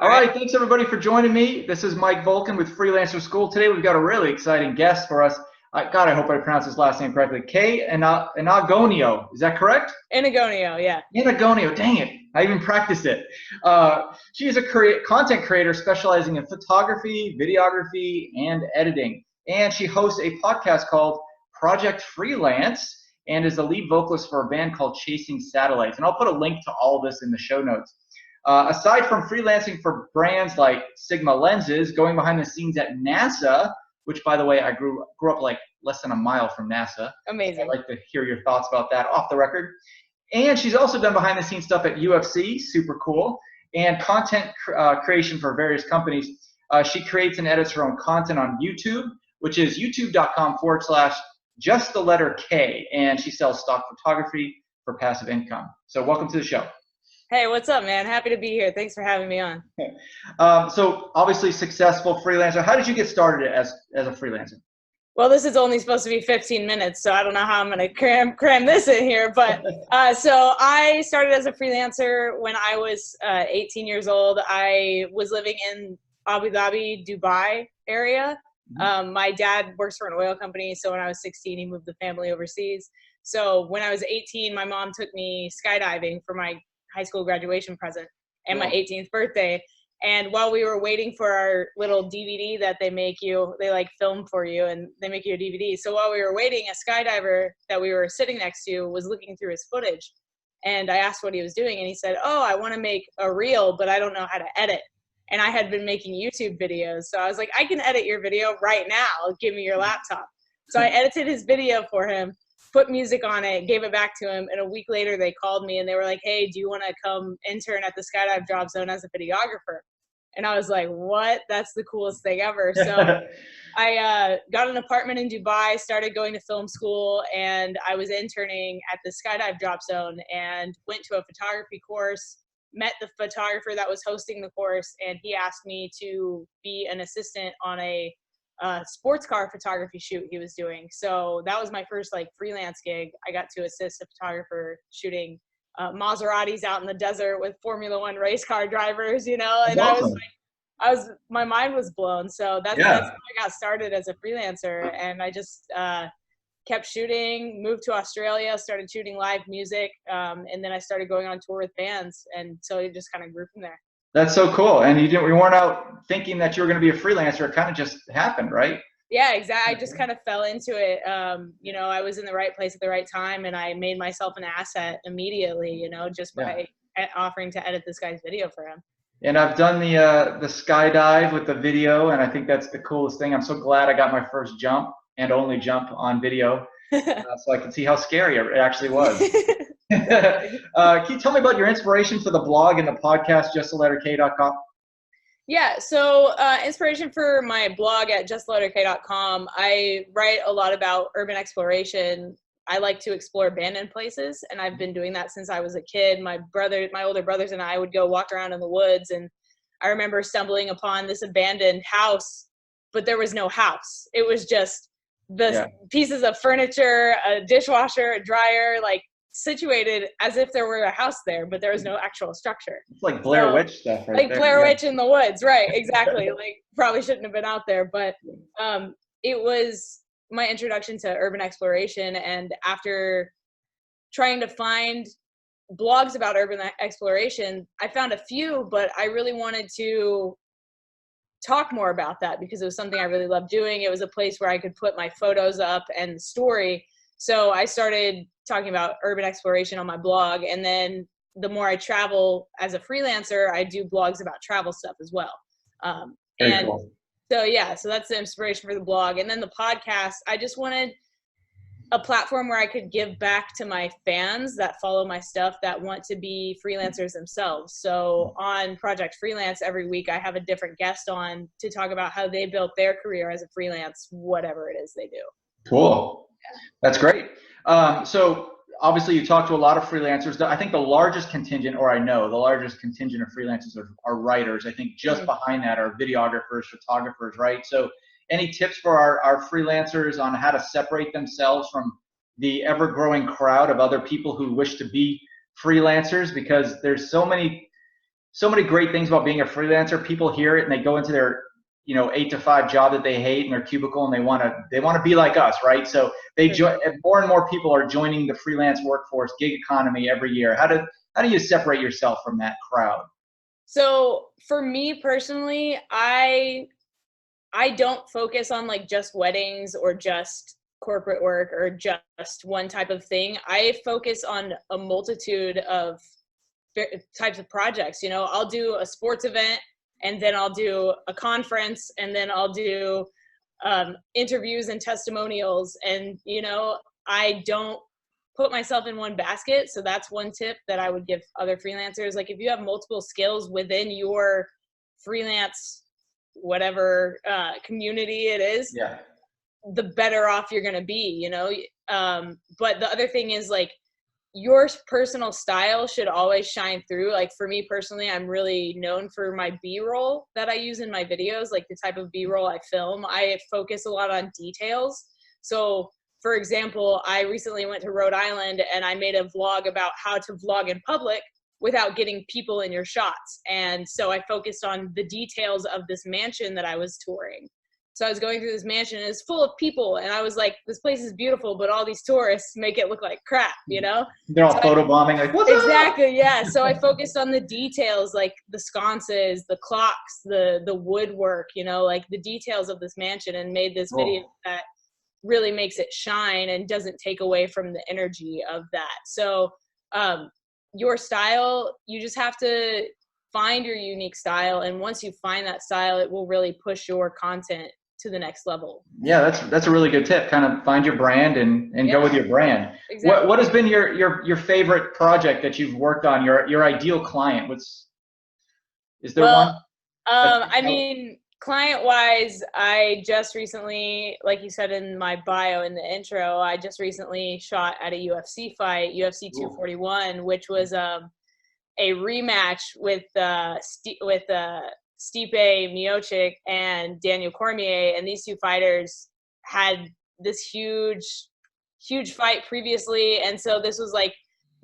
All right, thanks everybody for joining me. This is Mike Volkin with Freelancer School. Today we've got a really exciting guest for us. God, I hope I pronounced his last name correctly. K Enagonio, is that correct? Enagonio, yeah. Enagonio, dang it. I even practiced it. She is a content creator specializing in photography, videography, and editing. And she hosts a podcast called Project Freelance and is the lead vocalist for a band called Chasing Satellites. And I'll put a link to all of this in the show notes. Aside from freelancing for brands like Sigma Lenses, going behind the scenes at NASA, which, by the way, I grew up like less than a mile from NASA. Amazing. I'd like to hear your thoughts about that off the record. And she's also done behind the scenes stuff at UFC, super cool, and content creation for various companies. She creates and edits her own content on YouTube, which is youtube.com/just the letter K, and she sells stock photography for passive income. So welcome to the show. Hey, what's up, man? Happy to be here. Thanks for having me on. So obviously successful freelancer. How did you get started as a freelancer? Well, this is only supposed to be 15 minutes, so I don't know how I'm going to cram this in here. But so I started as a freelancer when I was 18 years old. I was living in Abu Dhabi, Dubai area. My dad works for an oil company, so when I was 16, he moved the family overseas. So when I was 18, my mom took me skydiving for my high school graduation present and my 18th birthday. And while we were waiting for our little DVD that they make you, they like film for you and they make you a DVD. So while we were waiting, a skydiver that we were sitting next to was looking through his footage. And I asked what he was doing, and he said, "Oh, I want to make a reel, but I don't know how to edit." And I had been making YouTube videos. So I was like, "I can edit your video right now. Give me your laptop." So I edited his video for him, put music on it, gave it back to him, and a week later they called me and they were like, "Hey, do you want to come intern at the skydive drop zone as a videographer?" And I was like, "What? That's the coolest thing ever." So I got an apartment in Dubai, started going to film school, and I was interning at the skydive drop zone and went to a photography course, met the photographer that was hosting the course, and he asked me to be an assistant on a sports car photography shoot he was doing. So that was my first like freelance gig. I got to assist a photographer shooting Maseratis out in the desert with Formula One race car drivers, and That's awesome. my mind was blown. So that's how I got started as a freelancer. And I just kept shooting, moved to Australia, started shooting live music. And then I started going on tour with bands. And so it just kind of grew from there. That's so cool. And you weren't out thinking that you were going to be a freelancer. It kind of just happened, right? Yeah, exactly. I just kind of fell into it. I was in the right place at the right time, and I made myself an asset immediately, just by offering to edit this guy's video for him. And I've done the skydive with the video, and I think that's the coolest thing. I'm so glad I got my first jump and only jump on video, so I can see how scary it actually was. Can you tell me about your inspiration for the blog and the podcast, justtheletterk.com? Yeah, so inspiration for my blog at justtheletterk.com, I write a lot about urban exploration. I like to explore abandoned places, and I've been doing that since I was a kid. My older brothers and I would go walk around in the woods, and I remember stumbling upon this abandoned house, but there was no house. It was just the pieces of furniture, a dishwasher, a dryer, like situated as if there were a house there, but there was no actual structure. It's like Blair Witch stuff, right? Like there. Blair Witch in the woods, right? Exactly. Like probably shouldn't have been out there, but it was my introduction to urban exploration. And after trying to find blogs about urban exploration, I found a few, but I really wanted to talk more about that because it was something I really loved doing. It was a place where I could put my photos up and the story. So I started talking about urban exploration on my blog. And then the more I travel as a freelancer, I do blogs about travel stuff as well. Very cool. So that's the inspiration for the blog. And then the podcast, I just wanted a platform where I could give back to my fans that follow my stuff that want to be freelancers themselves. So on Project Freelance, every week I have a different guest on to talk about how they built their career as a freelance, whatever it is they do. Cool. That's great. So obviously you talk to a lot of freelancers. I think the largest contingent of freelancers are writers. I think just behind that are videographers, photographers, right? So any tips for our freelancers on how to separate themselves from the ever-growing crowd of other people who wish to be freelancers? Because there's so many so many great things about being a freelancer. People hear it and they go into their, 8 to 5 job that they hate in their cubicle, and they want to be like us, right? So they join. More and more people are joining the freelance workforce, gig economy every year. How do you separate yourself from that crowd? So for me personally, I don't focus on like just weddings or just corporate work or just one type of thing. I focus on a multitude of types of projects. I'll do a sports event, and then I'll do a conference, and then I'll do interviews and testimonials. And, I don't put myself in one basket. So that's one tip that I would give other freelancers. Like if you have multiple skills within your freelance, whatever community it is, Yeah. the better off you're going to be, but the other thing is like, your personal style should always shine through. Like for me personally, I'm really known for my B-roll that I use in my videos, like the type of B-roll I film. I focus a lot on details. So for example, I recently went to Rhode Island and I made a vlog about how to vlog in public without getting people in your shots. And so I focused on the details of this mansion that I was touring. So I was going through this mansion and it's full of people. And I was like, this place is beautiful, but all these tourists make it look like crap, They're all photobombing, like, what's exactly, up? yeah. So I focused on the details, like the sconces, the clocks, the woodwork, like the details of this mansion, and made this video that really makes it shine and doesn't take away from the energy of that. So your style, you just have to find your unique style. And once you find that style, it will really push your content to the next level. Yeah, that's a really good tip. Kind of find your brand and go with your brand. Exactly. What has been your favorite project that you've worked on? Your ideal client? Is there one? I mean, client-wise, I just recently, like you said in my bio in the intro, I just recently shot at a UFC fight, UFC 241, which was a rematch with Stipe Miocic and Daniel Cormier, and these two fighters had this huge fight previously, and so this was like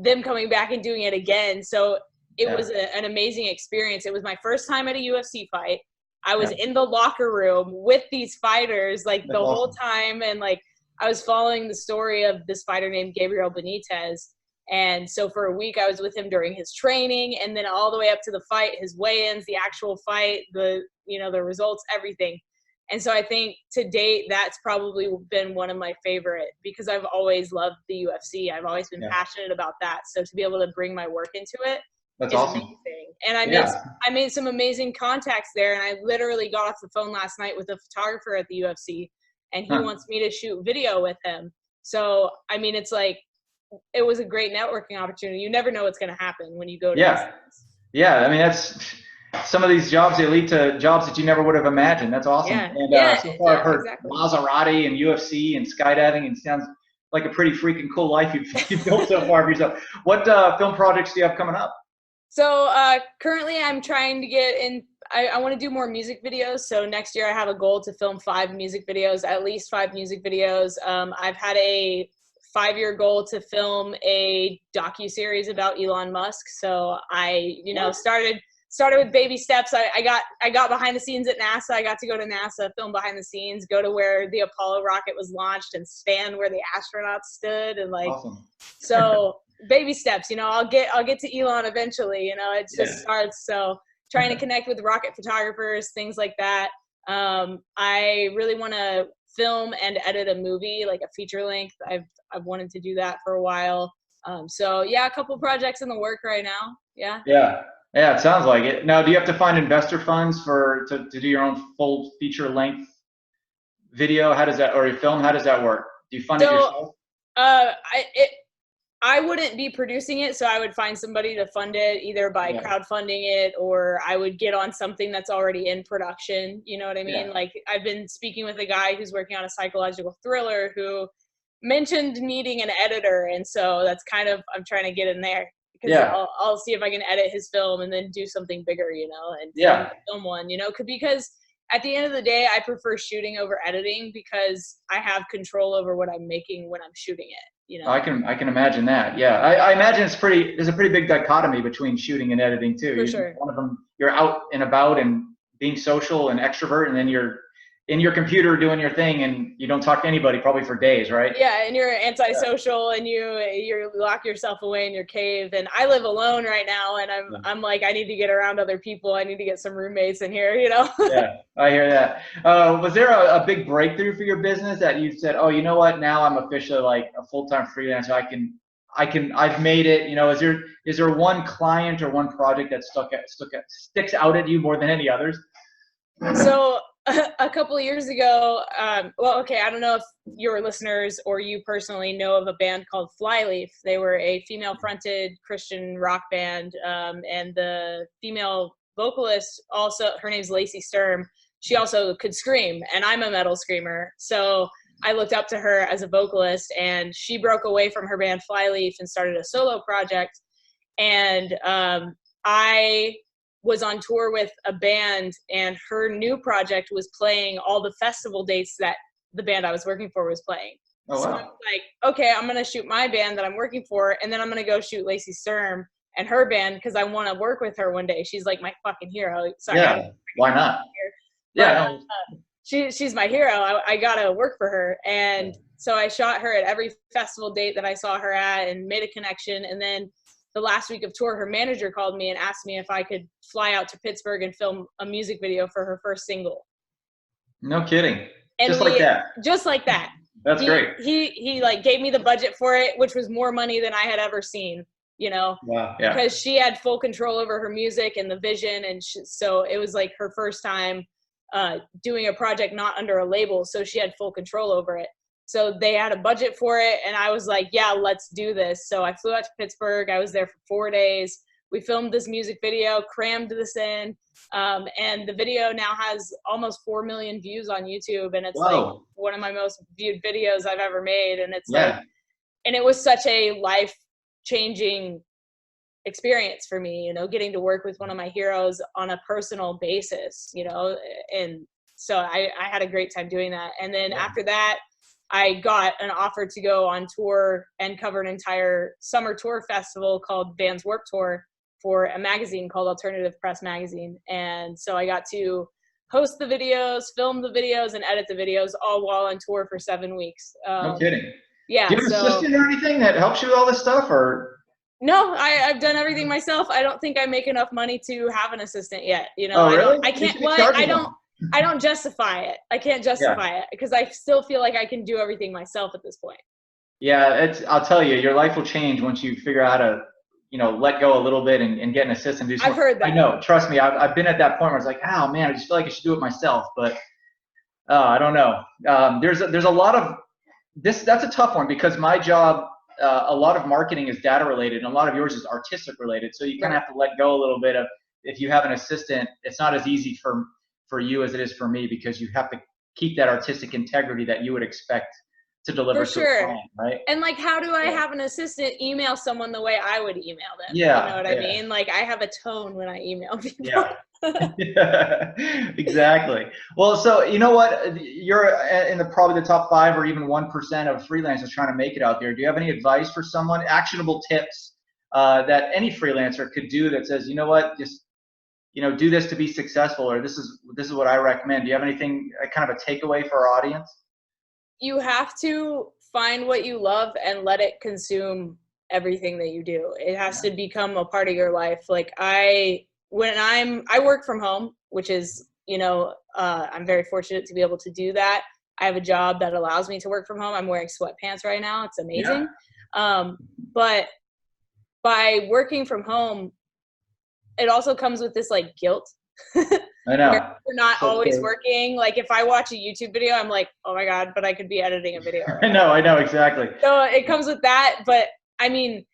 them coming back and doing it again. So it was an amazing experience. It was my first time at a UFC fight. I was in the locker room with these fighters like the whole time, and like I was following the story of this fighter named Gabriel Benitez. And so for a week I was with him during his training, and then all the way up to the fight, his weigh-ins, the actual fight, the results, everything. And so I think to date, that's probably been one of my favorite, because I've always loved the UFC. I've always been passionate about that. So to be able to bring my work into it is awesome. amazing. And I made some amazing contacts there. And I literally got off the phone last night with a photographer at the UFC, and he wants me to shoot video with him. So, I mean, it's like, it was a great networking opportunity. You never know what's going to happen when you go to Yeah. I mean, that's some of these jobs, they lead to jobs that you never would have imagined. That's awesome. And so far I've heard Maserati and UFC and skydiving, and sounds like a pretty freaking cool life you've built so far for yourself. What film projects do you have coming up? So currently I'm trying to get in, I want to do more music videos. So next year I have a goal to film 5 music videos, at least 5 music videos. I've had a 5-year goal to film a docu-series about Elon Musk. So I, started with baby steps. I got behind the scenes at NASA. I got to go to NASA, film behind the scenes, go to where the Apollo rocket was launched, and stand where the astronauts stood, and like, so baby steps. I'll get to Elon eventually. It just starts. So trying to connect with rocket photographers, things like that. I really want to film and edit a movie, like a feature length. I've wanted to do that for a while. So yeah, a couple projects in the work right now. Yeah, it sounds like it. Now, do you have to find investor funds to do your own full feature length video? How does that, or your film? How does that work? Do you fund it yourself? I wouldn't be producing it, so I would find somebody to fund it, either by crowdfunding it, or I would get on something that's already in production. You know what I mean? Like, I've been speaking with a guy who's working on a psychological thriller who mentioned needing an editor, and so that's kind of, I'm trying to get in there, because I'll see if I can edit his film and then do something bigger, and film one, because at the end of the day, I prefer shooting over editing, because I have control over what I'm making when I'm shooting it. you know. I can imagine that. Yeah, I imagine there's a pretty big dichotomy between shooting and editing too. For sure. One of them, you're out and about and being social and extrovert, and then you're in your computer doing your thing, and you don't talk to anybody probably for days, right? Yeah, and you're antisocial, and you lock yourself away in your cave. And I live alone right now, and I'm like, I need to get around other people. I need to get some roommates in here, you know. Yeah, I hear that. Was there a big breakthrough for your business that you said, oh, you know what? Now I'm officially like a full-time freelancer. I've made it. You know, is there one client or one project that sticks out at you more than any others? So a couple of years ago, well, okay, I don't know if your listeners or you personally know of a band called Flyleaf. They were a female-fronted Christian rock band, and the female vocalist, also, her name's Lacey Sturm. She also could scream, and I'm a metal screamer. So I looked up to her as a vocalist, and she broke away from her band Flyleaf and started a solo project. And I was on tour with a band, and her new project was playing all the festival dates that the band I was working for was playing. Oh, so wow. I was like, okay, I'm going to shoot my band that I'm working for, and then I'm going to go shoot Lacey Sturm and her band because I want to work with her one day. She's like my fucking hero. Sorry, Yeah, why not? yeah, she's my hero. I got to work for her. And so I shot her at every festival date that I saw her at and made a connection. And then the last week of tour, her manager called me and asked me if I could fly out to Pittsburgh and film a music video for her first single. No kidding. And just like that. Just like that. That's great. He like gave me the budget for it, which was more money than I had ever seen, you know. Wow. Yeah. Because she had full control over her music and the vision, and so it was like her first time doing a project not under a label, so she had full control over it. So they had a budget for it, and I was like, yeah, let's do this. So I flew out to Pittsburgh. I was there for 4 days. We filmed this music video, crammed this in, and the video now has almost 4 million views on YouTube, and it's like one of my most viewed videos I've ever made. And it's like, and it was such a life-changing experience for me, you know, getting to work with one of my heroes on a personal basis, you know, and so I had a great time doing that. And then after that, I got an offer to go on tour and cover an entire summer tour festival called Vans Warped Tour for a magazine called Alternative Press Magazine. And so I got to host the videos, film the videos, and edit the videos all while on tour for 7 weeks. No kidding. Yeah. Do you have an assistant or anything that helps you with all this stuff, or? No, I've done everything myself. I don't think I make enough money to have an assistant yet. You know, oh, really? I can't, well, I don't justify it. I can't justify it because I still feel like I can do everything myself at this point. Yeah, I'll tell you, your life will change once you figure out how to, you know, let go a little bit and get an assistant. Do I've heard that. I know, trust me, I've been at that point where it's like, oh man, I just feel like I should do it myself, but I don't know. There's a lot of this. That's a tough one because my job, a lot of marketing is data related and a lot of yours is artistic related. So you kind of have to let go a little bit of, if you have an assistant, it's not as easy for you as it is for me because you have to keep that artistic integrity that you would expect to deliver to a client, right? And like, how do I have an assistant email someone the way I would email them? Yeah. You know what I mean? Like, I have a tone when I email people. Yeah, exactly. Well, so you know what? You're in probably the top 5 or even 1% of freelancers trying to make it out there. Do you have any advice for someone? Actionable tips that any freelancer could do that says, you know what, just, you know, do this to be successful, or this is what I recommend. Do you have anything, kind of a takeaway for our audience? You have to find what you love and let it consume everything that you do. It has to become a part of your life. Like I work from home, which is, you know, I'm very fortunate to be able to do that. I have a job that allows me to work from home. I'm wearing sweatpants right now. It's amazing. But by working from home, it also comes with this like guilt. I know. We're not always working. Like if I watch a YouTube video, I'm like, oh my God, but I could be editing a video. Right I know, exactly. So it comes with that. But I mean,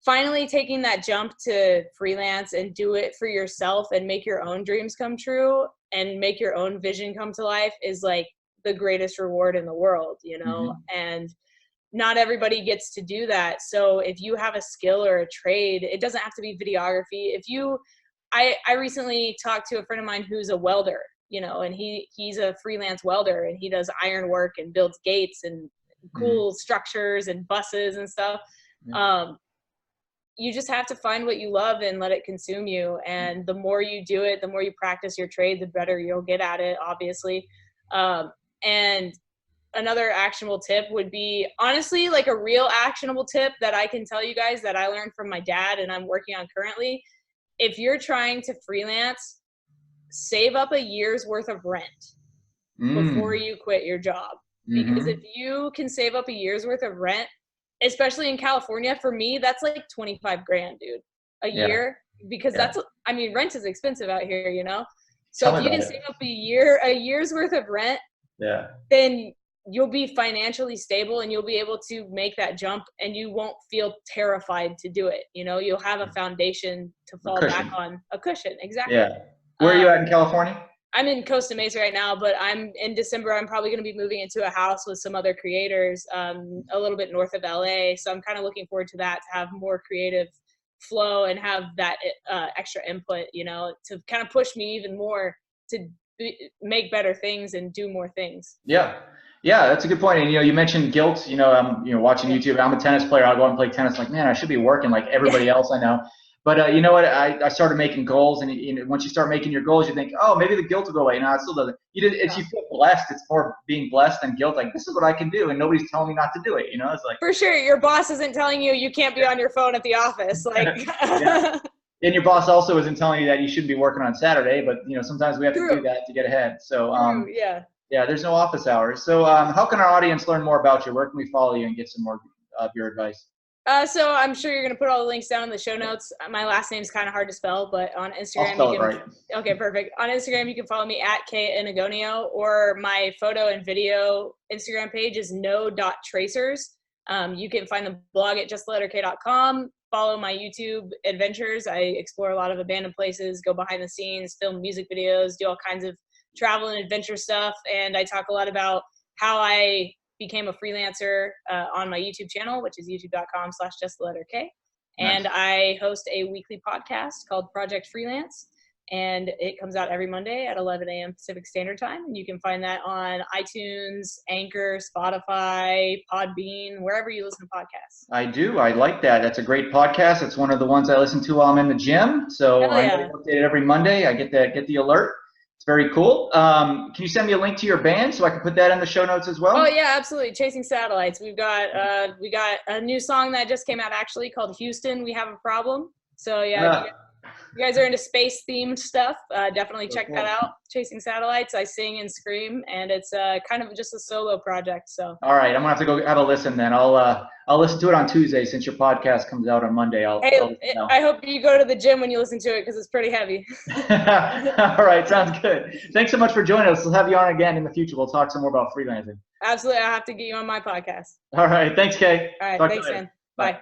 finally taking that jump to freelance and do it for yourself and make your own dreams come true and make your own vision come to life is like the greatest reward in the world, you know? And not everybody gets to do that. So if you have a skill or a trade, it doesn't have to be videography. I recently talked to a friend of mine who's a welder, you know, and he's a freelance welder and he does iron work and builds gates and cool structures and buses and stuff. You just have to find what you love and let it consume you. And the more you do it, the more you practice your trade, the better you'll get at it, obviously. And another actionable tip would be, honestly, like a real actionable tip that I can tell you guys that I learned from my dad and I'm working on currently. If you're trying to freelance, save up a year's worth of rent before you quit your job. Because if you can save up a year's worth of rent, especially in California, for me, that's like 25 grand, dude, a year. Because that's, I mean, rent is expensive out here, you know? So if you can save up a year's worth of rent, then you'll be financially stable and you'll be able to make that jump and you won't feel terrified to do it. You know, you'll have a foundation to fall back on, a cushion. Exactly. Yeah. Where are you at in California? I'm in Costa Mesa right now, but in December, I'm probably going to be moving into a house with some other creators, a little bit north of LA. So I'm kind of looking forward to that, to have more creative flow and have that extra input, you know, to kind of push me even more to make better things and do more things. Yeah. Yeah, that's a good point. And, you know, you mentioned guilt, you know, watching YouTube. I'm a tennis player. I'll go and play tennis. Like, man, I should be working like everybody else I know. But you know what? I started making goals, and you know, once you start making your goals, you think, oh, maybe the guilt will go away. No, it still doesn't. You feel blessed. It's more being blessed than guilt. Like, this is what I can do, and nobody's telling me not to do it. You know, it's like, for sure, your boss isn't telling you you can't be on your phone at the office. Like, and your boss also isn't telling you that you shouldn't be working on Saturday. But you know, sometimes we have to do that to get ahead. So yeah, there's no office hours. So how can our audience learn more about you? Where can we follow you and get some more of your advice? So I'm sure you're going to put all the links down in the show notes. My last name's kind of hard to spell, but on Instagram, I'll spell it right. Okay, perfect. On Instagram, you can follow me at K Enagonio, or my photo and video Instagram page is no.tracers. You can find the blog at justtheletterk.com. Follow my YouTube adventures. I explore a lot of abandoned places, go behind the scenes, film music videos, do all kinds of travel and adventure stuff. And I talk a lot about how I became a freelancer on my YouTube channel, which is youtube.com/justtheletterk. And I host a weekly podcast called Project Freelance. And it comes out every Monday at 11 a.m. Pacific Standard Time. And you can find that on iTunes, Anchor, Spotify, Podbean, wherever you listen to podcasts. I do. I like that. That's a great podcast. It's one of the ones I listen to while I'm in the gym. So I get updated every Monday. I get the alert. It's very cool. Can you send me a link to your band so I can put that in the show notes as well? Oh yeah, absolutely. Chasing Satellites. We got a new song that just came out actually called Houston, We Have a Problem. So yeah. You guys are into space themed stuff, definitely check that out. Chasing Satellites. I sing and scream, and it's kind of just a solo project. So all right, I'm gonna have to go have a listen then. I'll listen to it on Tuesday since your podcast comes out on Monday. I hope you go to the gym when you listen to it because it's pretty heavy. All right, sounds good. Thanks so much for joining us. We'll have you on again in the future. We'll talk some more about freelancing. Absolutely, I'll have to get you on my podcast. All right, thanks, Kay. All right, thanks, man. Bye.